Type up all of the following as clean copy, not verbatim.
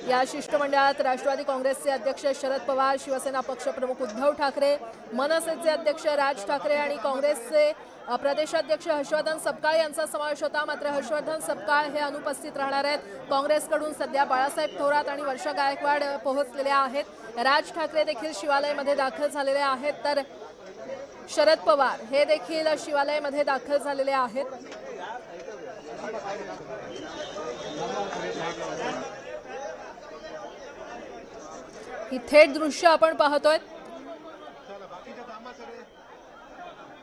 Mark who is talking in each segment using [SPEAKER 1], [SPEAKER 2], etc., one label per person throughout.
[SPEAKER 1] या शिष्टमंडळात राष्ट्रवादी काँग्रेसचे अध्यक्ष शरद पवार, शिवसेना पक्षप्रमुख उद्धव ठाकरे, मनसेचे अध्यक्ष राज ठाकरे आणि काँग्रेसचे प्रदेशाध्यक्ष हर्षवर्धन सपकाळ यांचा समावेश होता। मात्र हर्षवर्धन सपकाळ हे अनुपस्थित राहणार आहेत। काँग्रेसकडून सध्या बाळासाहेब थोरात आणि वर्षा गायकवाड पोहोचलेल्या आहेत। राज ठाकरे देखील शिवालयामध्ये दाखल झालेले आहेत, तर शरद पवार हे देखील शिवालयामध्ये दाखल झालेले आहेत। ही थेट दृश्य आपण पाहतोय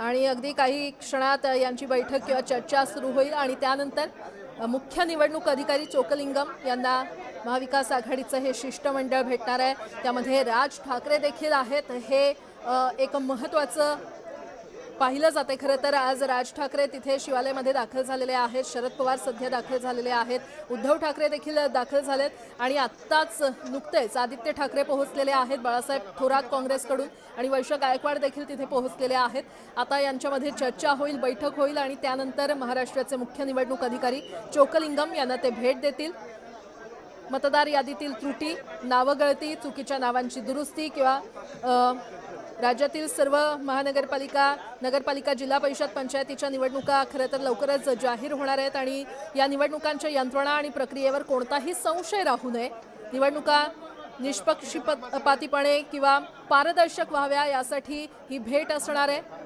[SPEAKER 1] आणि अगदी काही क्षणात यांची बैठक किंवा चर्चा सुरू होईल आणि त्यानंतर मुख्य निवडणूक अधिकारी चोकलिंगम यांना महाविकास आघाडीचं हे शिष्टमंडळ भेटणार आहे। त्यामध्ये राज ठाकरे देखील आहेत। हे एक महत्त्वाचं पाहिलं जाते। खरं तर आज राज ठाकरे तिथे शिवालयामध्ये दाखल झालेले आहेत। शरद पवार सध्या दाखल झालेले आहेत। उद्धव ठाकरे देखील दाखल झालेत आणि आत्ताच नुकतेच आदित्य ठाकरे पोहोचलेले आहेत। बाळासाहेब थोरात काँग्रेसकडून आणि वर्षा गायकवाड देखील तिथे पोहोचलेले आहेत। आता यांच्यामध्ये चर्चा होईल, बैठक होईल आणि त्यानंतर महाराष्ट्राचे मुख्य निवडणूक अधिकारी चोकलिंगम यांना ते भेट देतील। मतदार यादीतील त्रुटी, नावगळती, चुकीच्या नावांची दुरुस्ती किंवा राज्यातील सर्व महानगरपालिका, नगरपालिका, जिल्हा परिषद, पंचायतीच्या निवडणुका खरं तर लवकरच जाहीर होणार आहेत आणि या निवडणुकांच्या यंत्रणा आणि प्रक्रियेवर कोणताही संशय राहू नये, निवडणुका निष्पक्षपातीपणे किंवा पारदर्शक व्हाव्या यासाठी ही भेट असणार आहे।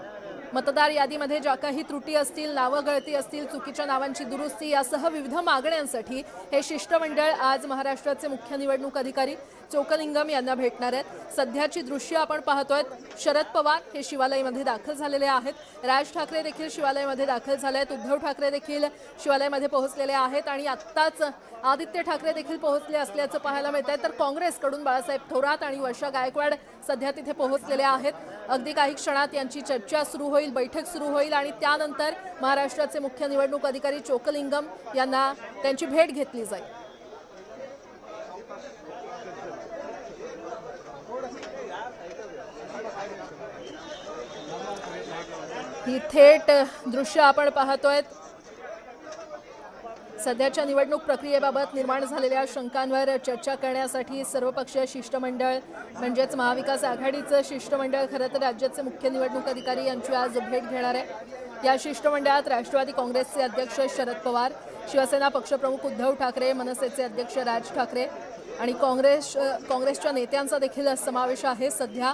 [SPEAKER 1] मतदार यादीमध्ये ज्या काही त्रुटी असतील, नावगळती असतील, चुकीच्या नावांची दुरुस्ती यासह विविध मागण्यांसाठी हे शिष्टमंडळ आज महाराष्ट्राचे मुख्य निवडणूक अधिकारी चोकलिंगम यांना भेटणार आहेत। सध्याची दृश्य आपण पाहतोय। शरद पवार हे शिवालयामध्ये दाखल झालेले आहेत। राज ठाकरे देखील शिवालयामध्ये दाखल झाले आहेत। उद्धव ठाकरे देखील शिवालयामध्ये पोहोचलेले आहेत आणि आत्ताच आदित्य ठाकरे देखील पोहोचले असल्याचं पाहायला मिळत आहे। तर काँग्रेसकडून बाळासाहेब थोरात आणि वर्षा गायकवाड सध्या तिथे पोहोचलेले आहेत। अगदी काही क्षणात यांची चर्चा सुरू होईल, बैठक सुरू होईल आणि त्यानंतर महाराष्ट्राचे मुख्य निवडणूक अधिकारी चोकलिंगम यांना त्यांची भेट घेतली जाईल। ही थेट दृश्य आपण पाहतोय। सध्याच्या निवडणूक प्रक्रियेबाबत निर्माण झालेल्या शंकांवर चर्चा करण्यासाठी सर्वपक्षीय शिष्टमंडळ म्हणजेच महाविकास आघाडीचं शिष्टमंडळ खरं तर राज्याचे मुख्य निवडणूक अधिकारी यांची आज भेट घेणार आहे। या शिष्टमंडळात राष्ट्रवादी काँग्रेसचे अध्यक्ष शरद पवार, शिवसेना पक्षप्रमुख उद्धव ठाकरे, मनसेचे अध्यक्ष राज ठाकरे आणि काँग्रेसच्या नेत्यांचा देखील समावेश आहे। सध्या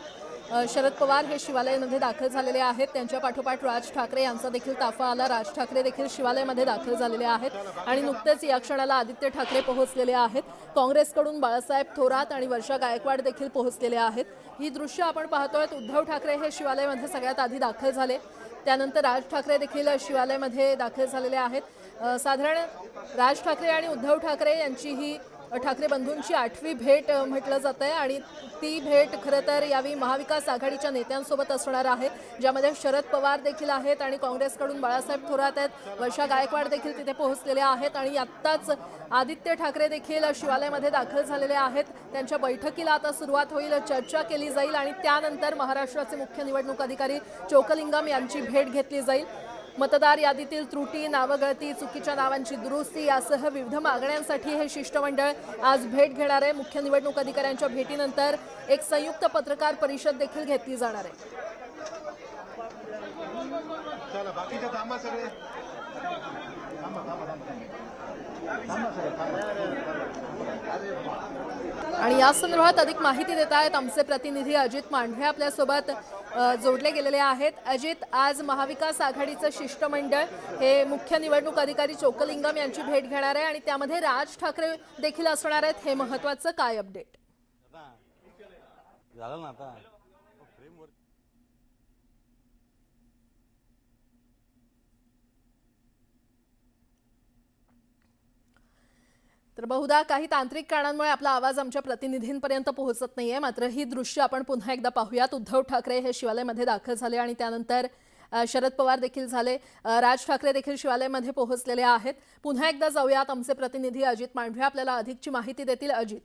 [SPEAKER 1] शरद पवार हे शिवालयामध्ये दाखल झालेले आहेत। त्यांच्या पाठोपाठ राज ठाकरे यांचा देखील ताफा आला। राज ठाकरे देखील शिवालयामध्ये दाखल झालेले आहेत आणि नुकतेच या क्षणाला आदित्य ठाकरे पोहोचलेले आहेत। काँग्रेसकडून बाळासाहेब थोरात आणि वर्षा गायकवाड देखील पोहोचलेले आहेत। ही दृश्य आपण पाहतोय। उद्धव ठाकरे हे शिवालयामध्ये सगळ्यात आधी दाखल झाले, त्यानंतर राज ठाकरे देखील शिवालयामध्ये दाखल झालेले आहेत। साधारण राज ठाकरे आणि उद्धव ठाकरे यांची ही ठाकरे बंधूंची 8वी भेट म्हटलं जात आहे आणि ती भेट खरं तर यावेळी महाविकास आघाडीच्या नेत्यांसोबत असणार आहे, ज्यामध्ये शरद पवार देखील आहेत आणि काँग्रेसकडून बाळासाहेब थोरात आहेत। वर्षा गायकवाड देखील तिथे पोहोचलेले आहेत आणि आत्ताच आदित्य ठाकरे देखील शिवालयामध्ये दाखल झालेले आहेत। त्यांच्या बैठकीला आता सुरुवात होईल, चर्चा केली जाईल आणि त्यानंतर महाराष्ट्राचे मुख्य निवडणूक अधिकारी चोकलिंगम यांची भेट घेतली जाईल। मतदार यादीतील त्रुटी, नावगळती, चुकीच्या नावांची दुरुस्ती यासह विविध मागण्यांसाठी हे शिष्टमंडळ आज भेट घेणार आहे। मुख्य निवडणूक अधिकाऱ्यांच्या भेटीनंतर एक संयुक्त पत्रकार परिषद देखील घेतली जाणार आहे। आणि या संदर्भात अधिक माहिती देत आहेत आमचे प्रतिनिधी अजित मांढरे आपल्यासोबत जोडले गेलेले आहेत। अजित, आज महाविकास आघाडीचं शिष्टमंडळ हे मुख्य निवडणूक अधिकारी चोकलिंगम यांची भेट घेणार आहे आणि त्यामध्ये राज ठाकरे देखील असणार आहेत। हे महत्त्वाचं काय अपडेट
[SPEAKER 2] झालं ना आता?
[SPEAKER 1] तर बहुधा काही तांत्रिक कारणांमुळे आपला आवाज आमच्या प्रतिनिधींपर्यंत पोहोचत नाहीये, मात्र ही दृश्य आपण पुन्हा एकदा पाहूयात। उद्धव ठाकरे हे शिवालयामध्ये दाखल झाले आणि त्यानंतर शरद पवार देखील झाले, राज ठाकरे देखील शिवालयामध्ये पोहोचलेले आहेत। पुन्हा एकदा जाऊयात, आमचे प्रतिनिधी अजित मांढरे आपल्याला अधिकची माहिती देतील। अजित,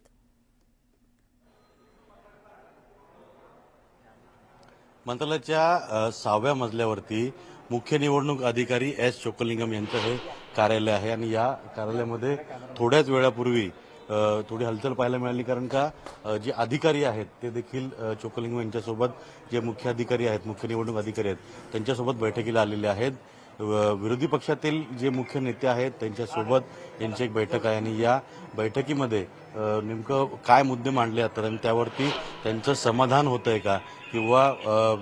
[SPEAKER 2] मंत्रालयाच्या 6व्या मजल्यावरती मुख्य निवडणूक अधिकारी एस चोकलिंगम यांचं हे कार्यालय आहे आणि या कार्यालयामध्ये थोड्याच वेळापूर्वी थोडी हलचल पाहायला मिळाली, कारण का जे अधिकारी आहेत ते देखील चोक्कलिंगम यांच्यासोबत, जे मुख्य अधिकारी आहेत, मुख्य निवडणूक अधिकारी आहेत, त्यांच्यासोबत बैठकीला आलेले आहेत. विरोधी पक्षातील जे मुख्य नेते आहेत त्यांच्यासोबत यांची एक बैठक आहे आणि या बैठकीमध्ये नेमकं काय मुद्दे मांडले जातात आणि त्यावरती त्यांचं समाधान होतंय का, किंवा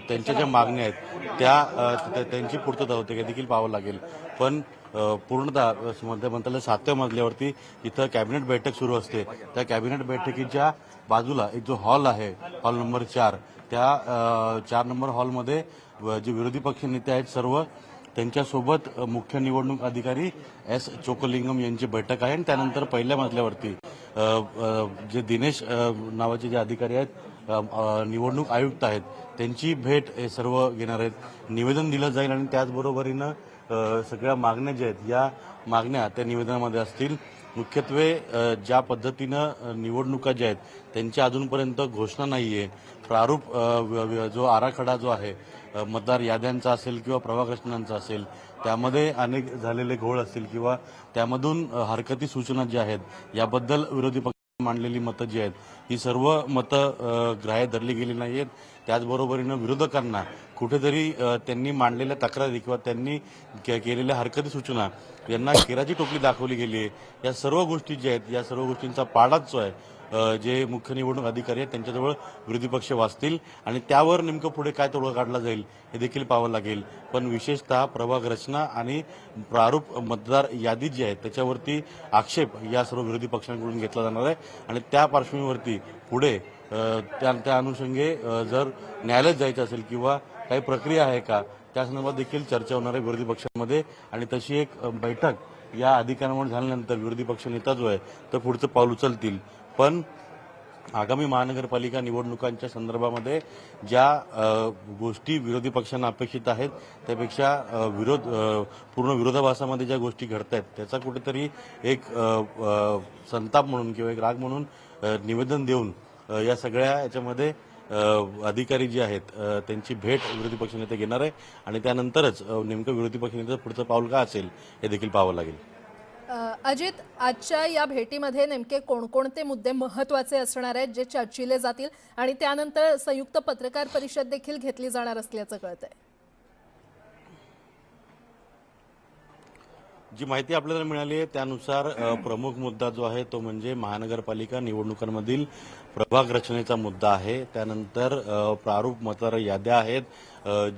[SPEAKER 2] त्यांच्या ज्या मागण्या आहेत त्यांची पूर्तता होते का देखील पाहावं लागेल. पण पूर्णतः मंत्रालय 7व्या मजल्यावरती इथं कॅबिनेट बैठक सुरू असते. त्या कॅबिनेट बैठकीच्या बाजूला एक जो हॉल आहे, हॉल नंबर 4, त्या 4 नंबर हॉलमध्ये जे विरोधी पक्ष नेते आहेत सर्व, त्यांच्यासोबत मुख्य निवडणूक अधिकारी एस चोक्कलिंगम यांची बैठक आहे. आणि त्यानंतर पहिल्या मजल्यावरती जे दिनेश नावाचे जे अधिकारी आहेत, निवडणूक आयुक्त आहेत, त्यांची भेट हे सर्व घेणार आहेत. निवेदन दिलं जाईल आणि त्याचबरोबरीनं सगळ्या मागण्या ज्या आहेत या मागण्या त्या निवेदनामध्ये असतील. मुख्यत्वे ज्या पद्धतीनं निवडणुका ज्या आहेत त्यांची अजूनपर्यंत घोषणा नाहीये. प्रारूप जो आराखडा जो आहे मतदार याद्यांचा असेल किंवा प्रभाग रचनांचा असेल, त्यामध्ये अनेक झालेले घोळ असतील किंवा त्यामधून हरकती सूचना ज्या आहेत याबद्दल विरोधी पक्ष मांडलेली मतं जी आहेत ही सर्व मतं ग्राह्य धरली गेली नाहीत. त्याचबरोबरीनं विरोधकांना कुठेतरी त्यांनी मांडलेल्या तक्रारी किंवा त्यांनी केलेल्या हरकती सूचना यांना केराची टोपली दाखवली गेली आहे. या सर्व गोष्टी ज्या आहेत या सर्व गोष्टींचा पाडाच जो आहे जे मुख्य निवडणूक अधिकारी आहेत त्यांच्याजवळ विरोधी पक्ष वाचतील आणि त्यावर नेमकं पुढे काय तोडगा काढला जाईल हे देखील पाहावं लागेल. पण विशेषतः प्रभाग रचना आणि प्रारूप मतदार यादी जी आहे त्याच्यावरती आक्षेप या सर्व विरोधी पक्षांकडून घेतला जाणार आहे आणि त्या पार्श्वभूमीवरती पुढे त्या अनुषंगे जर न्यायालयात जायचं असेल किंवा काही प्रक्रिया आहे का त्या संदर्भात देखील चर्चा होणार आहे विरोधी पक्षांमध्ये. आणि तशी एक बैठक या अधिकाऱ्यांवर झाल्यानंतर विरोधी पक्ष नेता जो आहे तर पुढचं पाऊल उचलतील. पण आगामी महानगरपालिका निवडणुकांच्या संदर्भामध्ये ज्या गोष्टी विरोधी पक्षांना अपेक्षित आहेत त्यापेक्षा पूर्ण विरोधाभासामध्ये ज्या गोष्टी घडत आहेत त्याचा कुठेतरी एक संताप म्हणून किंवा एक राग म्हणून निवेदन देऊन या सगळ्या याच्यामध्ये अधिकारी जे आहेत त्यांची भेट विरोधी पक्षनेते घेणार आहे आणि त्यानंतरच नेमकं विरोधी पक्षनेत्याचं पुढचं पाऊल काय असेल हे देखील पाहावं लागेल.
[SPEAKER 1] अजित, आजच्या या भेटीमध्ये नेमके कोणकोणते मुद्दे महत्त्वाचे असणार आहेत जे चर्चिले जातील आणि त्यानंतर संयुक्त पत्रकार परिषद देखील घेतली जाणार असल्याचं कळतंय?
[SPEAKER 2] जी माहिती आपल्याला मिळाली आहे त्यानुसार प्रमुख मुद्दा जो आहे तो म्हणजे महानगरपालिका निवडणुकांमधील प्रभाग रचनेचा मुद्दा आहे. त्यानंतर प्रारूप मतदार याद्या आहेत.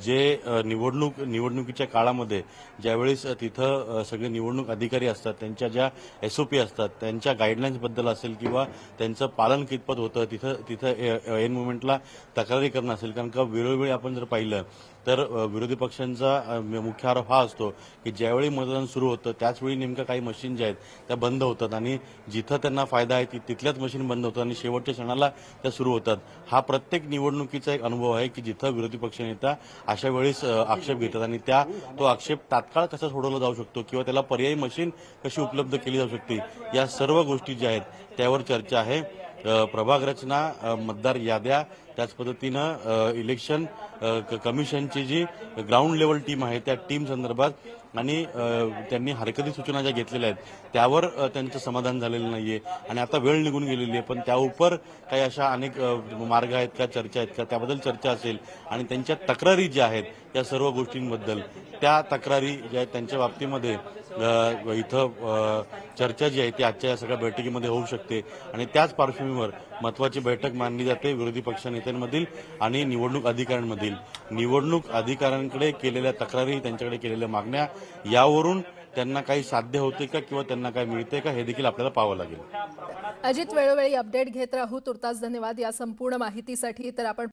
[SPEAKER 2] जे निवडणुकीच्या काळामध्ये ज्यावेळेस तिथं सगळे निवडणूक अधिकारी असतात त्यांच्या ज्या SOP असतात त्यांच्या गाईडलाईन्सबद्दल असेल किंवा त्यांचं पालन कितपत होतं तिथं एन मुवमेंटला तक्रारी करणं असेल. कारण का वेळोवेळी आपण जर पाहिलं तर विरोधी पक्षांचा मुख्य आरोप हा असतो की ज्यावेळी मतदान सुरू होतं त्याचवेळी नेमकं काही मशीन ज्या आहेत त्या बंद होतात आणि जिथं त्यांना फायदा आहे तिथल्याच मशीन बंद होतात आणि शेवटच्या क्षणाला त्या सुरू होतात. हा प्रत्येक निवडणुकीचा एक अनुभव आहे की जिथं विरोधी पक्षनेता अशा वेळेस आक्षेप घेतात आणि तो आक्षेप तात्काळ कसा सोडवला जाऊ शकतो किंवा त्याला पर्यायी मशीन कशी उपलब्ध केली जाऊ शकते या सर्व गोष्टी ज्या आहेत त्यावर चर्चा आहे. प्रभाग रचना, मतदार याद्या, त्याच पद्धतीनं इलेक्शन कमिशनची जी ग्राउंड लेवल टीम आहे त्या टीम संदर्भात आणि त्यांनी हरकती सूचना ज्या घेतलेल्या आहेत त्यावर त्यांचं समाधान झालेलं नाहीये आणि आता वेळ निघून गेलेली आहे. पण त्याउपर काही अशा अनेक मार्ग आहेत का, चर्चा आहेत का, त्याबद्दल चर्चा असेल आणि त्यांच्या तक्रारी ज्या आहेत या सर्व गोष्टींबद्दल त्या तक्रारी ज्या आहेत त्यांच्या बाबतीमध्ये इथं चर्चा जी आहे ती आजच्या या सगळ्या बैठकीमध्ये होऊ शकते आणि त्याच पार्श्वभूमीवर महत्वाची बैठक मानली जाते विरोधी पक्ष नेत्यांमधील आणि निवडणूक अधिकाऱ्यांमधील. निवडणूक अधिकाऱ्यांकडे केलेल्या तक्रारी, त्यांच्याकडे केलेल्या मागण्या यावरून त्यांना काही साध्य होते का किंवा त्यांना काय मिळते का हे देखील आपल्याला पाहावं लागेल.
[SPEAKER 1] अजित, वेळोवेळी अपडेट घेत राहू. तुर्तास धन्यवाद या संपूर्ण माहितीसाठी. तर आपण